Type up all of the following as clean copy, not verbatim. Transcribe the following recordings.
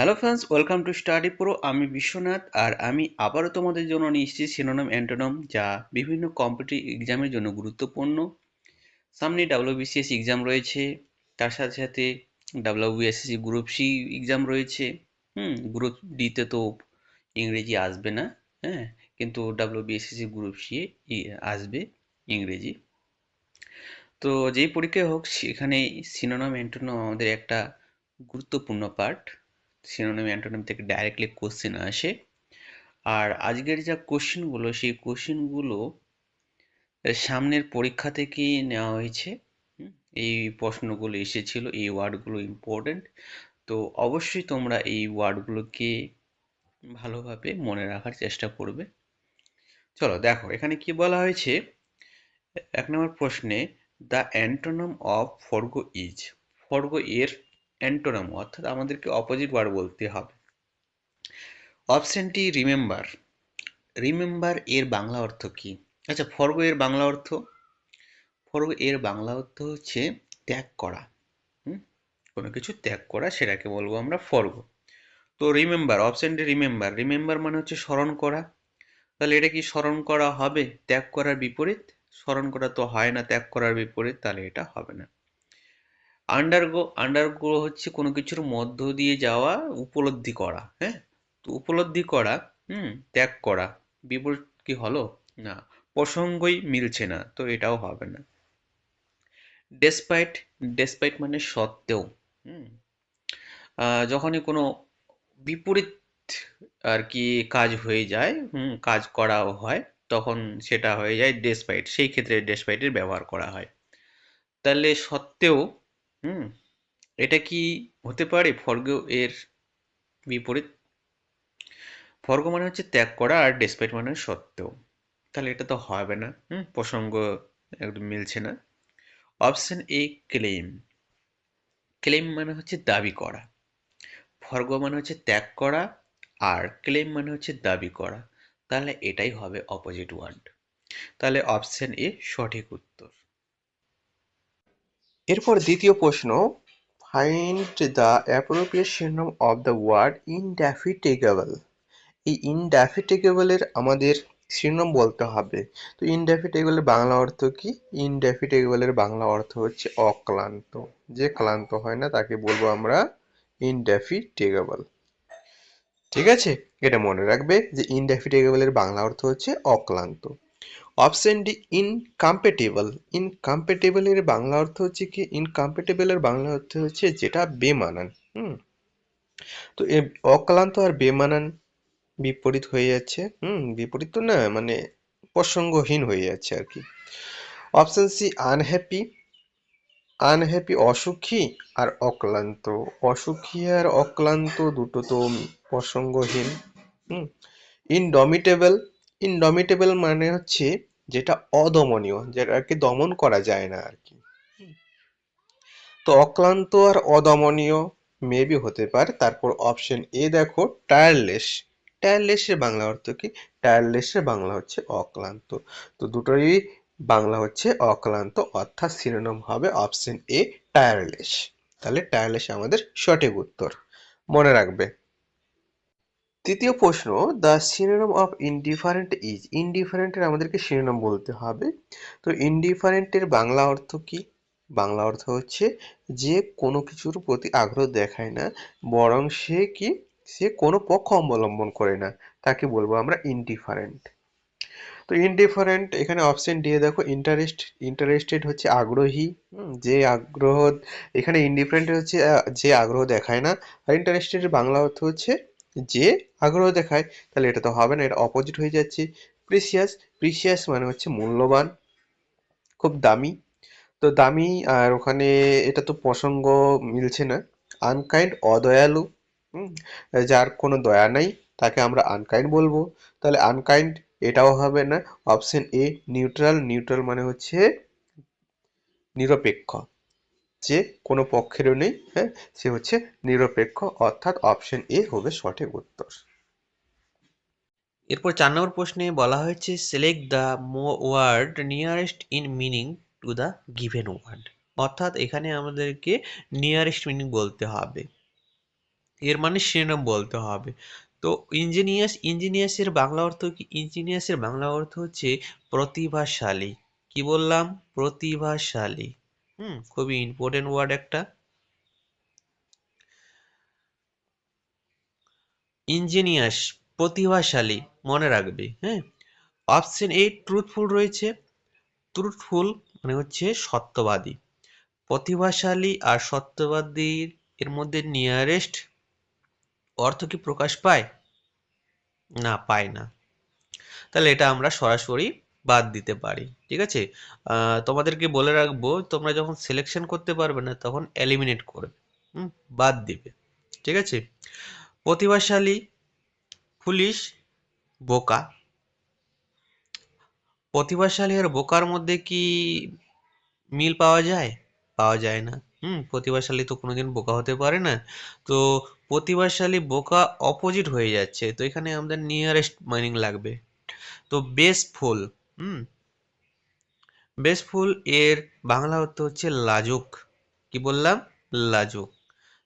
Hello friends, welcome to study pro. আমি বিশ্বনাথ, আর আমি আবারও তোমাদের জন্য নিয়ে এসেছি সিনোনিম অ্যান্টোনিম, যা বিভিন্ন কম্পিটিটিভ এক্সামের জন্য গুরুত্বপূর্ণ। সামনে ডাব্লিউবিসিএস এক্সাম রয়েছে, তার সাথে সাথে ডাব্লিউবিএসএসসি গ্রুপ সি এক্সাম রয়েছে। গ্রুপ ডিতে তো ইংরেজি আসবে না, হ্যাঁ, কিন্তু ডাব্লিউবিএসএসসি গ্রুপ সি আসবে ইংরেজি। তো যেই পরীক্ষায় হোক, সেখানে সিনোনিম অ্যান্টোনিম আমাদের একটা গুরুত্বপূর্ণ পার্ট। সিনোনিম অ্যান্টোনিম থেকে ডাইরেক্টলি কোশ্চেন আসে। আর আজকের যা কোশ্চেনগুলো, সেই কোশ্চেনগুলো সামনের পরীক্ষা থেকেই নেওয়া হয়েছে। হুম, এই প্রশ্নগুলো এসেছিল, এই ওয়ার্ডগুলো ইম্পর্টেন্ট। তো অবশ্যই তোমরা এই ওয়ার্ডগুলোকে ভালোভাবে মনে রাখার চেষ্টা করবে। চলো দেখো এখানে কি বলা হয়েছে। 1 নম্বর প্রশ্নে, দ্য অ্যান্টোনিম অফ ফরগো ইজ। ফরগো এর অ্যান্টোনিম, অর্থাৎ আমাদেরকে অপোজিট ওয়ার্ড বলতে হবে। অপশনটি রিমেম্বার। রিমেম্বার এর বাংলা অর্থ কি? আচ্ছা, ফরগো এর বাংলা অর্থ, ফরগো এর বাংলা অর্থ হচ্ছে ত্যাগ করা। হুম, কোনো কিছু ত্যাগ করা, সেটাকে বলবো আমরা ফরগো। তো রিমেম্বার, অপশনটি রিমেম্বার। রিমেম্বার মানে হচ্ছে স্মরণ করা। তাহলে এটা কি স্মরণ করা হবে ত্যাগ করার বিপরীত? স্মরণ করা তো হয় না ত্যাগ করার বিপরীত, তাহলে এটা হবে না। আন্ডারগো, আন্ডারগো হচ্ছে কোনো কিছুর মধ্য দিয়ে যাওয়া, উপলব্ধি করা। হ্যাঁ, তো উপলব্ধি করা, ত্যাগ করা, বিপরীত কি হলো? না, প্রসঙ্গই মিলছে না, তো এটাও হবে না। ডেসপাইট, ডেসপাইট মানে সত্ত্বেও। হুম যখনই কোনো বিপরীত আর কি কাজ হয়ে যায়, কাজ করাও হয়, তখন সেটা হয়ে যায় ডেসপাইট। সেই ক্ষেত্রে ডেসপাইটের ব্যবহার করা হয়। তাহলে সত্ত্বেও, হুম এটা কি হতে পারে ফরগো এর বিপরীত? ফরগো মানে হচ্ছে ত্যাগ করা, আর ডেসপাইট মানে সত্ত্বেও। তাহলে এটা তো হবে না, প্রসঙ্গ একদম মিলছে না। Option A claim. ক্লেম মানে হচ্ছে দাবি করা। ফরগো মানে হচ্ছে ত্যাগ করা, আর ক্লেম মানে হচ্ছে দাবি করা। তাহলে এটাই হবে অপোজিট ওয়ার্ড। তাহলে অপশন এ সঠিক উত্তর। এরপর দ্বিতীয় প্রশ্ন, find the appropriate synonym of the word indefatigable. এই ইনডেফিটিগেবলের আমাদের সিনোনিম বলতে হবে। তো ইনডেফিটিগেবলের বাংলা অর্থ কি? ইনডেফিটিগেবলের বাংলা অর্থ হচ্ছে অক্লান্ত। যে ক্লান্ত হয় না তাকে বলবো আমরা ইনডেফিটিগেবল। ঠিক আছে, এটা মনে রাখবে যে ইনডেফিটিগেবলের বাংলা অর্থ হচ্ছে অক্লান্ত। Option D incompatible. ইনকম্প্যাটিবলের বাংলা অর্থ হচ্ছে কি? ইনকম্প্যাটিবলের বাংলা অর্থ হচ্ছে যেটা বেমানান। হুম তো এ অক্লান্ত আর বেমানান বিপরীত হয়ে যাচ্ছে। বিপরীত তো না, মানে প্রসঙ্গহীন হয়ে যাচ্ছে আর কি। Option C unhappy. আনহ্যাপি অসুখী আর অক্লান্ত। অসুখী আর অক্লান্ত দুটো তো প্রসঙ্গহীন। হুম ইনডমিটেবল। ইনডমিটেবল মানে হচ্ছে যেটা অদমনীয়, যেটাকে দমন করা যায় না আর কি। তো অক্লান্ত আর অদমনীয় মেবি হতে পারে। তারপর অপশন এ দেখো, টায়ারলেস। টায়ারলেসের বাংলা অর্থ কি? টায়ারলেসের বাংলা হচ্ছে অক্লান্ত। তো দুটোরই বাংলা হচ্ছে অক্লান্ত, অর্থাৎ সিনোনিম হবে অপশন এ টায়ারলেস। তাহলে টায়ারলেস আমাদের সঠিক উত্তর, মনে রাখবে। তৃতীয় প্রশ্ন, the synonym of indifferent is. ইনডিফারেন্টের আমাদেরকে সিনোনিম বলতে হবে। তো ইনডিফারেন্টের বাংলা অর্থ কি? বাংলা অর্থ হচ্ছে যে কোনো কিছুর প্রতি আগ্রহ দেখায় না, বরং সে কি, সে কোনো পক্ষ অবলম্বন করে না, তাকে বলবো আমরা ইনডিফারেন্ট। তো ইনডিফারেন্ট এখানে অপশন দিয়ে দেখো, ইন্টারেস্ট। ইন্টারেস্টেড হচ্ছে আগ্রহী। যে আগ্রহ, এখানে ইনডিফারেন্ট হচ্ছে যে আগ্রহ দেখায় না, আর ইন্টারেস্টেড বাংলা অর্থ হচ্ছে যে আগ্রহ দেখায়। তাহলে এটা তো হবে না, এটা অপোজিট হয়ে যাচ্ছে। প্রিসিয়াস। প্রিসিয়াস মানে হচ্ছে মূল্যবান, খুব দামি। তো দামি, আর ওখানে এটা তো প্রসঙ্গ মিলছে না। আনকাইন্ড অদয়ালু। হুম যার কোনো দয়া নাই তাকে আমরা আনকাইন্ড বলবো। তাহলে আনকাইন্ড এটাও হবে না। Option a neutral. নিউট্রাল মানে হচ্ছে নিরপেক্ষ, যে কোনো পক্ষেরও নেই, হ্যাঁ, সে হচ্ছে নিরপেক্ষ, অর্থাৎ অপশন এ হবে সঠিক উত্তর। এরপর 4 নম্বর প্রশ্নে বলা হয়েছে, select the word nearest in meaning to the given word. অর্থাৎ এখানে আমাদেরকে নিয়ারেস্ট মিনিং বলতে হবে। এর মানে শিরোনাম বলতে হবে। তো ইঞ্জিনিয়াসের বাংলা অর্থ কি? ইঞ্জিনিয়াসের বাংলা অর্থ হচ্ছে প্রতিভাশালী। কি বললাম? প্রতিভাশালী। খুবই ইম্পর্টেন্ট ওয়ার্ড একটা। ইঞ্জিনিয়াস প্রতিভাশালী, মনে রাখবে। হ্যাঁ, অপশন এ ট্রুথফুল রয়েছে। ট্রুথফুল মানে হচ্ছে সত্যবাদী। প্রতিভাশালী আর সত্যবাদীর এর মধ্যে নিয়ারেস্ট অর্থ কি প্রকাশ পায়? না, পায় না। তাহলে এটা আমরা সরাসরি বাদ দিতে পারি। ঠিক আছে, তোমাদেরকে বলে রাখবো, তোমরা যখন সিলেকশন করতে পারবে না তখন এলিমিনেট করবে, বাদ দিবে। ঠিক আছে, প্রতিভাশালী, ফুলিশ, বোকা। প্রতিভাশালী আর বোকার মধ্যে কি মিল পাওয়া যায়? পাওয়া যায় না। প্রতিভাশালী তো কোনোদিন বোকা হতে পারে না। তো প্রতিভাশালী বোকা অপোজিট হয়ে যাচ্ছে, তো এখানে আমাদের নিয়ারেস্ট মিনিং লাগবে। তো বেসফুল, হুম বেসফুল এর বাংলা অর্থ হচ্ছে লাজুক। কি বললাম? লাজুক।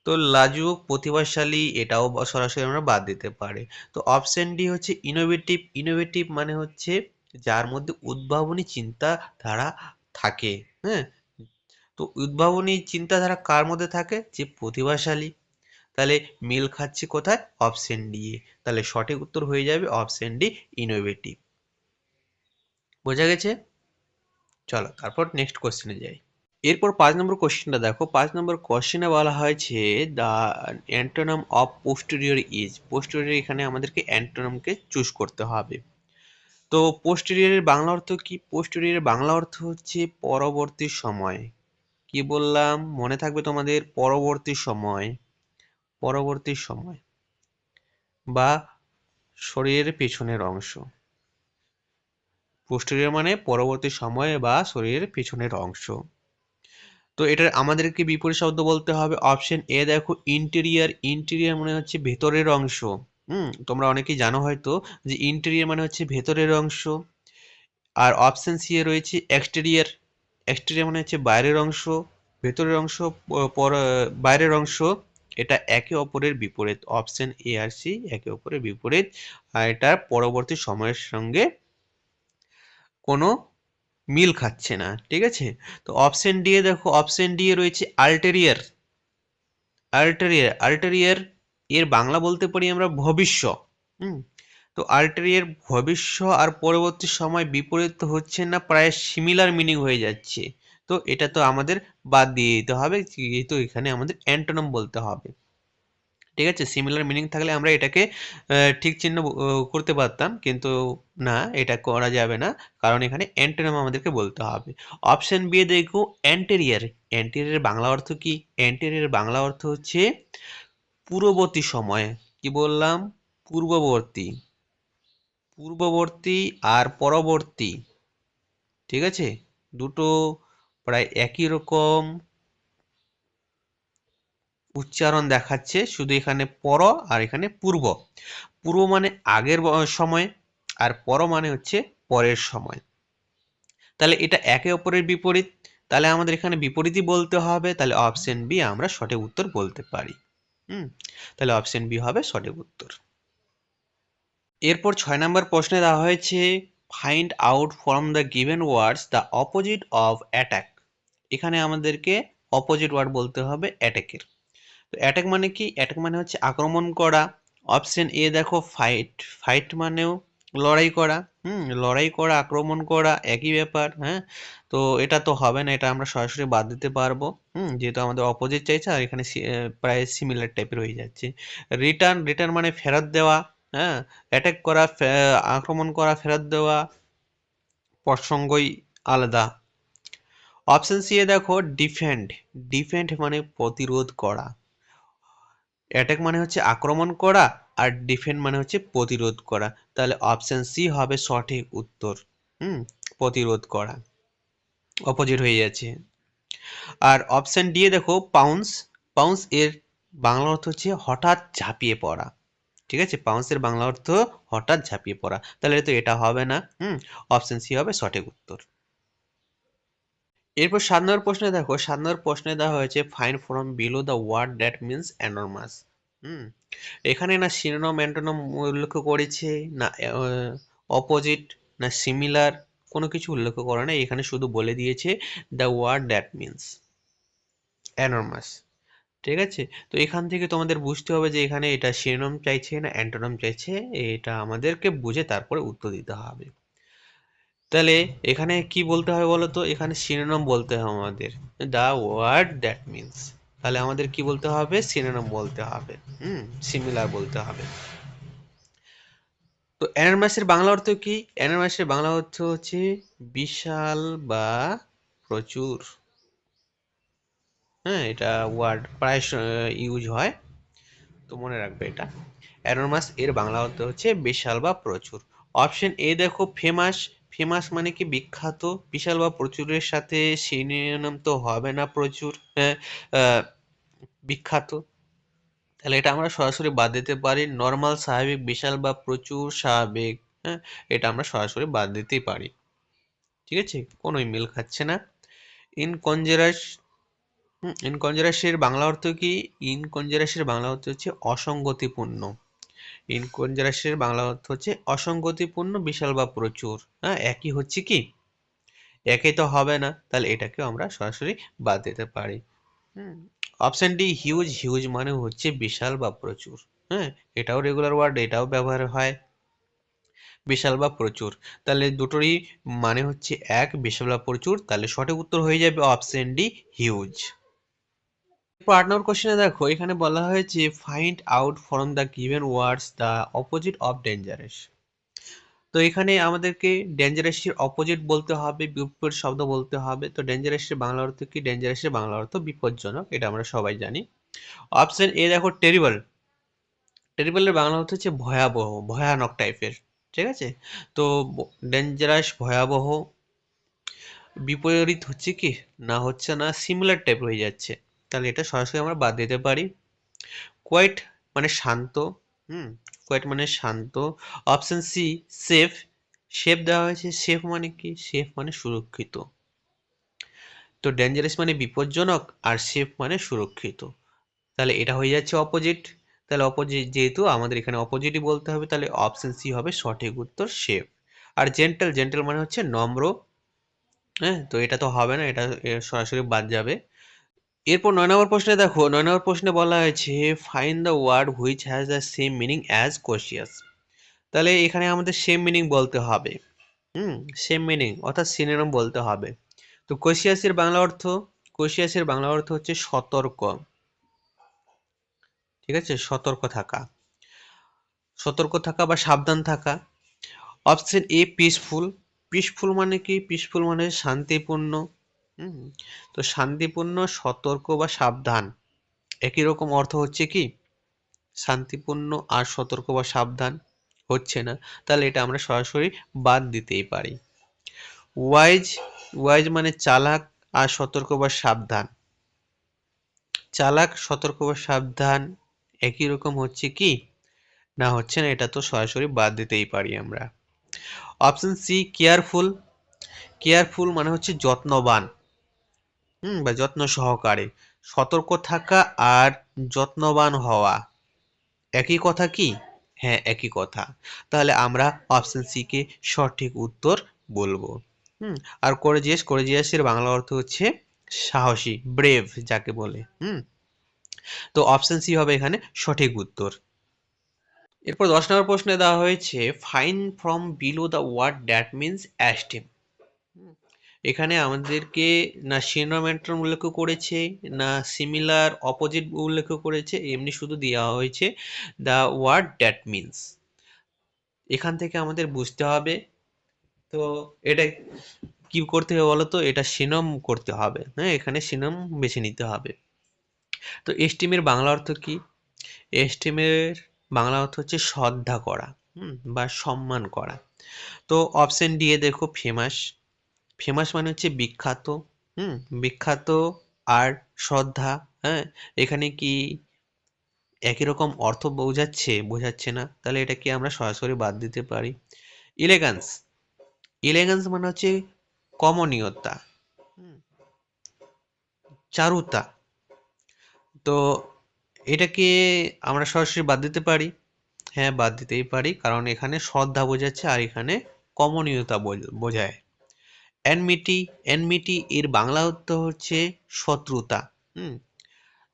তো লাজুক, প্রতিভাশালী এটাও সরাসরি আমরা বাদ দিতে পারি। তো অপশন ডি হচ্ছে ইনোভেটিভ। ইনোভেটিভ মানে হচ্ছে যার মধ্যে উদ্ভাবনী চিন্তাধারা থাকে। হ্যাঁ, তো উদ্ভাবনী চিন্তাধারা কার মধ্যে থাকে? যে প্রতিভাশালী। তাহলে মিল খাচ্ছে কোথায়? Option D A. তাহলে সঠিক উত্তর হয়ে যাবে অপশন ডি, ইনোভেটিভ। বোঝা গেছে? চলো তারপর নেক্সট কোশ্চেনে যাই। এরপর 5 নম্বর কোশ্চেনটা দেখো। 5 নম্বর কোশ্চেনে বলা হয়েছে the antonym of posterior is. Posterior, এখানে আমাদেরকে অ্যান্টোনামকে চুজ করতে হবে। তো পোস্টেরিয়রের বাংলা অর্থ কি? পোস্টেরিয়রের বাংলা অর্থ হচ্ছে পরবর্তী সময়। কি বললাম? মনে থাকবে তোমাদের, পরবর্তী সময়। পরবর্তী সময় বা শরীরের পেছনের অংশ। পোস্টেরিয়র মানে পরবর্তী সময় বা শরীরের পেছনের অংশ। তো এটার আমাদেরকে বিপরীত শব্দ বলতে হবে। অপশন এ দেখো, ইন্টেরিয়ার। ইন্টেরিয়ার মানে হচ্ছে ভেতরের অংশ। তোমরা অনেকেই জানো হয়তো যে ইন্টেরিয়ার মানে হচ্ছে ভেতরের অংশ। আর অপশন সি এ রয়েছে এক্সটেরিয়ার। এক্সটেরিয়ার মানে হচ্ছে বাইরের অংশ। ভেতরের অংশ, বাইরের অংশ। এটা একে অপরের বিপরীত। অপশন এ আর সি একে অপরের বিপরীত, আর এটা পরবর্তী সময়ের সঙ্গে কোনো মিল খাচ্ছে না। ঠিক আছে, তো অপশন ডি এ দেখো, অপশন ডি এ রয়েছে আল্টেরিয়ার। আল্টেরিয়ার, আল্টেরিয়ার এর বাংলা বলতে পারি আমরা ভবিষ্য। হুম তো আল্টেরিয়ার ভবিষ্য আর পরবর্তী সময় বিপরীত হচ্ছে না, প্রায় সিমিলার মিনিং হয়ে যাচ্ছে। তো এটা তো আমাদের বাদ দিয়ে দিতে হবে, যেহেতু এখানে আমাদের অ্যান্টোনাম বলতে হবে। ঠিক আছে, সিমিলার মিনিং থাকলে আমরা এটাকে ঠিক চিহ্ন করতে পারতাম, কিন্তু না, এটা করা যাবে না, কারণ এখানে অ্যান্টোনিম আমাদেরকে বলতে হবে। অপশন বি এ দেখো, অ্যান্টেরিয়ার। অ্যান্টেরিয়ার বাংলা অর্থ কি? অ্যান্টেরিয়ার বাংলা অর্থ হচ্ছে পূর্ববর্তী সময়। কি বললাম? পূর্ববর্তী। পূর্ববর্তী আর পরবর্তী, ঠিক আছে, দুটো প্রায় একই রকম উচ্চারণ দেখাচ্ছে, শুধু এখানে পর আর এখানে পূর্ব। পূর্ব মানে আগের সময়, আর পর মানে হচ্ছে পরের সময়। তাহলে এটা একে অপরের বিপরীত, তাহলে আমাদের এখানে বিপরীতই বলতে হবে। তাহলে অপশন বি আমরা সঠিক উত্তর বলতে পারি। তাহলে অপশন বি হবে সঠিক উত্তর। এরপর 6 নম্বর প্রশ্নে দেওয়া হয়েছে find out from the given words the opposite of attack. এখানে আমাদেরকে অপোজিট ওয়ার্ড বলতে হবে অ্যাটাকের। তো অ্যাটাক মানে কি? অ্যাটাক মানে হচ্ছে আক্রমণ করা। অপশন এ দেখো, ফাইট। ফাইট মানেও লড়াই করা। লড়াই করা, আক্রমণ করা একই ব্যাপার। হ্যাঁ, তো এটা তো হবে না, এটা আমরা সরাসরি বাদ দিতে পারবো। যেহেতু আমাদের অপোজিট চাইছে, আর এখানে প্রায় সিমিলার টাইপের হয়ে যাচ্ছে। রিটার্ন, রিটার্ন মানে ফেরত দেওয়া। হ্যাঁ, অ্যাটাক করা, আক্রমণ করা, ফেরত দেওয়া প্রসঙ্গই আলাদা। অপশন সি এ দেখো, ডিফেন্ড। ডিফেন্ড মানে প্রতিরোধ করা। অ্যাটাক মানে হচ্ছে আক্রমণ করা, আর ডিফেন্ড মানে হচ্ছে প্রতিরোধ করা। তাহলে অপশন সি হবে সঠিক উত্তর। প্রতিরোধ করা, অপোজিট হয়ে যাচ্ছে। আর অপশন ডি এ দেখো, পাউন্স। পাউন্স এর বাংলা অর্থ হচ্ছে হঠাৎ ঝাঁপিয়ে পড়া। ঠিক আছে, পাউন্সের বাংলা অর্থ হঠাৎ ঝাঁপিয়ে পড়া। তাহলে তো এটা হবে না। অপশন সি হবে সঠিক উত্তর। এরপর 7 নম্বর প্রশ্নে দেখো, 7 নম্বর প্রশ্নে দেওয়া হয়েছে find from below the word that means enormous. হুম, এখানে না সিনোনম অ্যান্টোনিম উল্লেখ করেছে, না অপোজিট, না সিমিলার, কোনো কিছু উল্লেখ করে না। এখানে শুধু বলে দিয়েছে দ্য ওয়ার্ড দ্যাট মিনস অ্যানরমাস। ঠিক আছে, তো এখান থেকে তোমাদের বুঝতে হবে যে এখানে এটা সিনোনিম চাইছে না অ্যান্টোনিম চাইছে, এটা আমাদেরকে বুঝে তারপরে উত্তর দিতে হবে। তাহলে এখানে কি বলতে হবে বলো তো, এখানে সিনোনিম বলতে হবে আমাদের, দ্য ওয়ার্ড দ্যাট মিনস। তাহলে আমাদের কি বলতে হবে, সিনোনিম বলতে হবে, সিমিলার বলতে হবে। তো অ্যানারমাসের বাংলা অর্থ কি? অ্যানারমাসের বাংলা অর্থ হচ্ছে বিশাল বা প্রচুর। হ্যাঁ, এটা ওয়ার্ড প্রায় ইউজ হয়, তো মনে রাখবে এটা। অ্যানোমাস এর বাংলা অর্থ হচ্ছে বিশাল বা প্রচুর। অপশন এ দেখো ফেমাস। ফেমাস মানে কি বিখ্যাত। বিশাল বা প্রচুরের সাথে সিনোনিম তো হবে না প্রচুর, হ্যাঁ, বিখ্যাত। তাহলে এটা আমরা সরাসরি বাদ দিতে পারি। নর্মাল, স্বাভাবিক, বিশাল বা প্রচুর, স্বাভাবিক, হ্যাঁ, এটা আমরা সরাসরি বাদ দিতেই পারি। ঠিক আছে, কোনোই মিল খাচ্ছে না। ইনকনজেরাস। ইনকনজেরাসের বাংলা অর্থ কি? ইনকনজেরাসের বাংলা অর্থ হচ্ছে অসঙ্গতিপূর্ণ। ইনকনজেরাসের বাংলা অর্থ হচ্ছে অসঙ্গতিপূর্ণ, বিশাল বা প্রচুর। হ্যাঁ, একই হচ্ছে কি, একই তো হবে না, তাহলে এটাকেও আমরা সরাসরি বাদ দিতে পারি। হুম, অপশন ডি হিউজ। হিউজ মানে হচ্ছে বিশাল বা প্রচুর। হ্যাঁ, এটাও রেগুলার ওয়ার্ড, এটাও ব্যবহার হয় বিশাল বা প্রচুর। তাহলে দুটোরই মানে হচ্ছে এক, বিশাল বা প্রচুর। তাহলে সঠিক উত্তর হয়ে যাবে অপশন ডি হিউজ। 8 নম্বর কোশ্চেনে দেখো, এখানে বলা হয়েছে find out from the given words the opposite of dangerous. তো এখানে আমাদেরকে ডেঞ্জারাসের অপোজিট বলতে হবে, বিপরীত শব্দ বলতে হবে। তো ডেঞ্জারাসের বাংলা অর্থ কি? ডেঞ্জারাসের বাংলা অর্থ বিপজ্জনক, এটা আমরা সবাই জানি। অপশন এ দেখো টেরিবল। টেরিবলের বাংলা অর্থ হচ্ছে ভয়াবহ, ভয়ানক টাইপের। ঠিক আছে, তো ডেঞ্জারাস ভয়াবহ, বিপরীত হচ্ছে কি, না হচ্ছে না, সিমিলার টাইপ হয়ে যাচ্ছে। তাহলে এটা সরাসরি আমরা বাদ দিতে পারি। কোয়াইট মানে শান্ত। হুম, কোয়াইট মানে শান্ত। Option C safe. সেফ দেওয়া হয়েছে, সেফ মানে কি? সেফ মানে সুরক্ষিত। তো ডেঞ্জারাস মানে বিপজ্জনক, আর সেফ মানে সুরক্ষিত। তাহলে এটা হয়ে যাচ্ছে অপোজিট। তাহলে অপোজিট যেহেতু আমাদের এখানে অপোজিটই বলতে হবে, তাহলে অপশন সি হবে সঠিক উত্তর, সেফ। আর জেন্টেল, জেন্টেল মানে হচ্ছে নম্র। হ্যাঁ, তো এটা তো হবে না, এটা সরাসরি বাদ যাবে। এরপর 9 নম্বর প্রশ্নে দেখো, 9 নম্বর প্রশ্নে বলা হয়েছে find the word which has the same meaning as cautious. তাহলে এখানে আমাদের সেম মিনিং বলতে হবে। সেম মিনিং অর্থাৎ সিনোনিম বলতে হবে। তো কোশিয়াসের বাংলা অর্থ, কোশিয়াসের বাংলা অর্থ হচ্ছে সতর্ক। ঠিক আছে, সতর্ক থাকা, সতর্ক থাকা বা সাবধান থাকা। Option a peaceful. পিসফুল মানে কি? পিসফুল মানে শান্তিপূর্ণ। হুম, তো শান্তিপূর্ণ, সতর্ক বা সাবধান একই রকম অর্থ হচ্ছে কি? শান্তিপূর্ণ আর সতর্ক বা সাবধান হচ্ছে না, তাহলে এটা আমরা সরাসরি বাদ দিতেই পারি। ওয়াইজ। ওয়াইজ মানে চালাক আর সতর্ক বা সাবধান। চালাক, সতর্ক বা সাবধান একই রকম হচ্ছে কি, না হচ্ছে না, এটা তো সরাসরি বাদ দিতেই পারি আমরা। Option C careful. কেয়ারফুল মানে হচ্ছে যত্নবান, বা যত্ন সহকারে। সতর্ক থাকা আর যত্নবান হওয়া একই কথা কি? হ্যাঁ, একই কথা। তাহলে আমরা অপশন সি কে সঠিক উত্তর বলবো। হুম, আর কোরেজিয়াস, কোরেজিয়াসের বাংলা অর্থ হচ্ছে সাহসী, ব্রেভ যাকে বলে। তো অপশন সি হবে এখানে সঠিক উত্তর। এরপর 10 নম্বর প্রশ্নে দেওয়া হয়েছে find from below the word that means esteem. এখানে আমাদেরকে না সিনোনিম উল্লেখ করেছে, না সিমিলার অপোজিট উল্লেখ করেছে, এমনি শুধু দেওয়া হয়েছে দ্য ওয়ার্ড দ্যাট মিনস। এখান থেকে আমাদের বুঝতে হবে, তো এটা কি করতে হবে বলো তো, এটা সিনোম করতে হবে। হ্যাঁ, এখানে সিনোম বেছে নিতে হবে। তো এস্টিমের বাংলা অর্থ কি? এস্টিমের বাংলা অর্থ হচ্ছে শ্রদ্ধা করা, বা সম্মান করা। তো অপশন ডি এ দেখো ফেমাস। ফেমাস মানে হচ্ছে বিখ্যাত। হুম, বিখ্যাত আর শ্রদ্ধা। হ্যাঁ, এখানে কি একই রকম অর্থ বোঝাচ্ছে? বোঝাচ্ছে না, তাহলে এটা কি আমরা সরাসরি বাদ দিতে পারি। ইলেগান্স। ইলেগান্স মানে হচ্ছে কমনীয়তা, হুম, চারুতা। তো এটাকে আমরা সরাসরি বাদ দিতে পারি। হ্যাঁ, বাদ দিতেই পারি, কারণ এখানে শ্রদ্ধা বোঝাচ্ছে আর এখানে কমনীয়তা বোঝায়। এনমিটি, এনমিটি এর বাংলা অর্থ হচ্ছে শত্রুতা। হুম।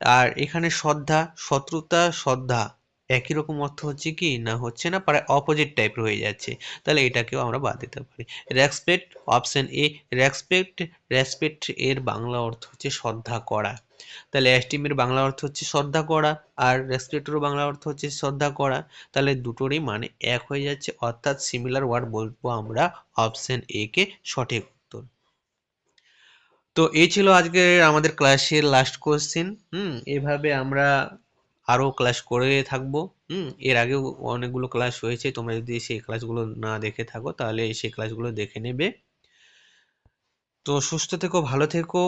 আর এখানে শ্রদ্ধা, শত্রুতা, শ্রদ্ধা একই রকম অর্থ হচ্ছে কি না, হচ্ছে না, প্রায় অপোজিট টাইপের হয়ে যাচ্ছে, তাহলে এটাকেও আমরা বাদ দিতে পারি। Respect, option A respect. Respect এর বাংলা অর্থ হচ্ছে শ্রদ্ধা করা, তাহলে এস্টিমের বাংলা অর্থ হচ্ছে শ্রদ্ধা করা, আর রেসপেক্টেরও বাংলা অর্থ হচ্ছে শ্রদ্ধা করা, তাহলে দুটোরই মানে এক হয়ে যাচ্ছে, অর্থাৎ সিমিলার ওয়ার্ড বলবো আমরা অপশন এ কে সঠিক উত্তর। তো এই ছিল আজকের আমাদের ক্লাসের লাস্ট কোশ্চেন। এভাবে আমরা আরো ক্লাস করে থাকবো। এর আগেও অনেকগুলো ক্লাস হয়েছে, তোমরা যদি সেই ক্লাসগুলো না দেখে থাকো তাহলে সেই ক্লাসগুলো দেখে নেবে। তো সুস্থ থেকো, ভালো থেকো।